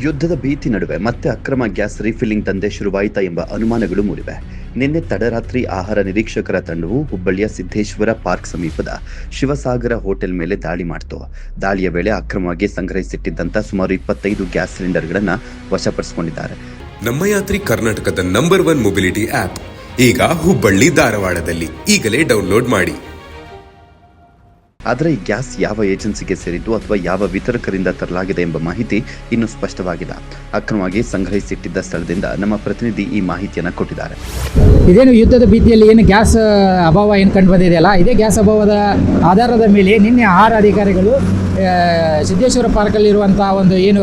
ಯುದ್ಧದ ಭೀತಿ ನಡುವೆ ಮತ್ತೆ ಅಕ್ರಮ ಗ್ಯಾಸ್ ರೀಫಿಲ್ಲಿಂಗ್ ದಂಧೆ ಶುರುವಾಯಿತಾ ಎಂಬ ಅನುಮಾನಗಳು ಮೂಡಿವೆ. ನಿನ್ನೆ ತಡರಾತ್ರಿ ಆಹಾರ ನಿರೀಕ್ಷಕರ ತಂಡವು ಹುಬ್ಬಳ್ಳಿಯ ಸಿದ್ದೇಶ್ವರ ಪಾರ್ಕ್ ಸಮೀಪದ ಶಿವಸಾಗರ ಹೋಟೆಲ್ ಮೇಲೆ ದಾಳಿ ಮಾಡಿತು. ದಾಳಿಯ ವೇಳೆ ಅಕ್ರಮವಾಗಿ ಸಂಗ್ರಹಿಸಿಟ್ಟಿದ್ದಂತ ಸುಮಾರು 25 ಗ್ಯಾಸ್ ಸಿಲಿಂಡರ್ಗಳನ್ನು ವಶಪಡಿಸಿಕೊಂಡಿದ್ದಾರೆ. ನಮ್ಮ ಯಾತ್ರಿ ಕರ್ನಾಟಕದ ನಂಬರ್ 1 ಮೊಬಿಲಿಟಿ ಆಪ್ ಈಗ ಹುಬ್ಬಳ್ಳಿ ಧಾರವಾಡದಲ್ಲಿ ಈಗಲೇ ಡೌನ್ಲೋಡ್ ಮಾಡಿ. ಆದರೆ ಈ ಗ್ಯಾಸ್ ಯಾವ ಏಜೆನ್ಸಿಗೆ ಸೇರಿದ್ದು ಅಥವಾ ಯಾವ ವಿತರಕರಿಂದ ತರಲಾಗಿದೆ ಎಂಬ ಮಾಹಿತಿ ಇನ್ನೂ ಸ್ಪಷ್ಟವಾಗಿಲ್ಲ. ಅಕ್ರಮವಾಗಿ ಸಂಗ್ರಹಿಸಿಟ್ಟಿದ್ದ ಸ್ಥಳದಿಂದ ನಮ್ಮ ಪ್ರತಿನಿಧಿ ಈ ಮಾಹಿತಿಯನ್ನು ಕೊಟ್ಟಿದ್ದಾರೆ. ಇದೇನು ಯುದ್ಧದ ಭೀತಿಯಲ್ಲಿ ಏನು ಗ್ಯಾಸ್ ಅಭಾವ ಏನು ಕಂಡು ಬಂದಿದೆಯಲ್ಲ, ಇದೇ ಗ್ಯಾಸ್ ಅಭಾವದ ಆಧಾರದ ಮೇಲೆ ನಿನ್ನೆ ಆಹಾರ ಅಧಿಕಾರಿಗಳು ಸಿದ್ದೇಶ್ವರ ಪಾರ್ಕಲ್ಲಿರುವಂಥ ಒಂದು ಏನು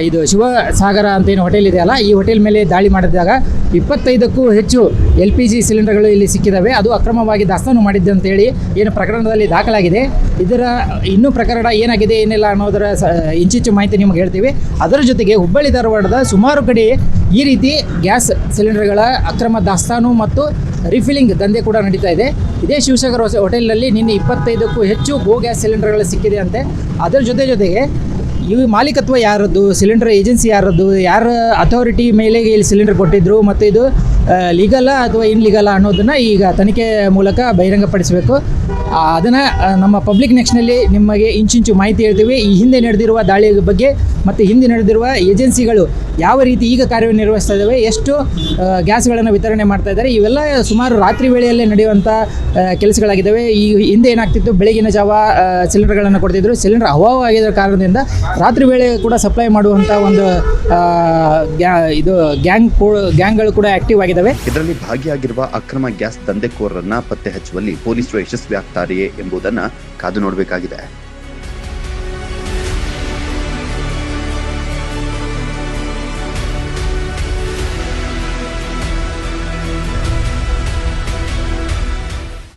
ಇದು ಶಿವಸಾಗರ ಅಂತ ಏನು ಹೋಟೆಲ್ ಇದೆಯಲ್ಲ, ಈ ಹೋಟೆಲ್ ಮೇಲೆ ದಾಳಿ ಮಾಡಿದಾಗ 25ಕ್ಕೂ ಹೆಚ್ಚು LPG ಸಿಲಿಂಡರ್ಗಳು ಇಲ್ಲಿ ಸಿಕ್ಕಿದ್ದಾವೆ. ಅದು ಅಕ್ರಮವಾಗಿ ದಾಸ್ತಾನು ಮಾಡಿದ್ದೆ ಅಂತೇಳಿ ಏನು ಪ್ರಕರಣದಲ್ಲಿ ದಾಖಲಾಗಿದೆ. ಇದರ ಇನ್ನೂ ಪ್ರಕರಣ ಏನಾಗಿದೆ ಏನಿಲ್ಲ ಅನ್ನೋದರ ಇಂಚಿಂಚು ಮಾಹಿತಿ ನಿಮಗೆ ಹೇಳ್ತೀವಿ. ಅದರ ಜೊತೆಗೆ ಹುಬ್ಬಳ್ಳಿ ಧಾರವಾಡದ ಸುಮಾರು ಕಡೆ ಈ ರೀತಿ ಗ್ಯಾಸ್ ಸಿಲಿಂಡರ್ಗಳ ಅಕ್ರಮ ದಾಸ್ತಾನು ಮತ್ತು ರಿಫಿಲ್ಲಿಂಗ್ ದಂಧೆ ಕೂಡ ನಡೀತಾ ಇದೆ. ಇದೇ ಶಿವಸಾಗರ ಹೋಟೆಲ್ನಲ್ಲಿ ನಿನ್ನೆ 25ಕ್ಕೂ ಹೆಚ್ಚು ಗೋ ಗ್ಯಾಸ್ ಸಿಲಿಂಡರ್ಗಳು ಸಿಕ್ಕಿದೆ ಅಂತೆ. ಅದರ ಜೊತೆಗೆ ಇವು ಮಾಲೀಕತ್ವ ಯಾರದ್ದು, ಸಿಲಿಂಡರ್ ಏಜೆನ್ಸಿ ಯಾರದ್ದು, ಯಾರ ಅಥಾರಿಟಿ ಮೇಲೆ ಇಲ್ಲಿ ಸಿಲಿಂಡರ್ ಕೊಟ್ಟಿದ್ರು ಮತ್ತು ಇದು ಲೀಗಲ್ಲ ಅಥವಾ ಇನ್ಲೀಗಲ್ಲ ಅನ್ನೋದನ್ನು ಈಗ ತನಿಖೆ ಮೂಲಕ ಬಹಿರಂಗಪಡಿಸಬೇಕು. ಅದನ್ನು ನಮ್ಮ ಪಬ್ಲಿಕ್ ನೆಕ್ಸ್ಟ್ನಲ್ಲಿ ನಿಮಗೆ ಇಂಚಿಂಚು ಮಾಹಿತಿ ಹೇಳ್ತೀವಿ. ಈ ಹಿಂದೆ ನಡೆದಿರುವ ದಾಳಿ ಬಗ್ಗೆ ಮತ್ತು ಹಿಂದೆ ನಡೆದಿರುವ ಏಜೆನ್ಸಿಗಳು ಯಾವ ರೀತಿ ಈಗ ಕಾರ್ಯನಿರ್ವಹಿಸ್ತಾ ಇದ್ದಾವೆ, ಎಷ್ಟು ಗ್ಯಾಸ್ಗಳನ್ನು ವಿತರಣೆ ಮಾಡ್ತಾ ಇದ್ದಾರೆ, ಇವೆಲ್ಲ ಸುಮಾರು ರಾತ್ರಿ ವೇಳೆಯಲ್ಲೇ ನಡೆಯುವಂಥ ಕೆಲಸಗಳಾಗಿದ್ದಾವೆ. ಈ ಹಿಂದೆ ಏನಾಗ್ತಿತ್ತು, ಬೆಳಗಿನ ಜಾವ ಸಿಲಿಂಡರ್ಗಳನ್ನು ಕೊಡ್ತಿದ್ರು. ಸಿಲಿಂಡರ್ ಅಭಾವ ಆಗಿರೋ ಕಾರಣದಿಂದ ರಾತ್ರಿ ವೇಳೆ ಕೂಡ ಸಪ್ಲೈ ಮಾಡುವಂಥ ಒಂದು ಗ್ಯಾಂಗ್ಗಳು ಕೂಡ ಆಕ್ಟಿವ್ ಆಗಿದ್ದಾವೆ. ಇದರಲ್ಲಿ ಭಾಗಿಯಾಗಿರುವ ಅಕ್ರಮ ಗ್ಯಾಸ್ ದಂಧೆಕೋರರನ್ನ ಪತ್ತೆ ಹಚ್ಚುವಲ್ಲಿ ಪೊಲೀಸರು ಯಶಸ್ವಿ ಆಗ್ತಾರೆಯೇ ಎಂಬುದನ್ನು ಕಾದು ನೋಡಬೇಕಾಗಿದೆ.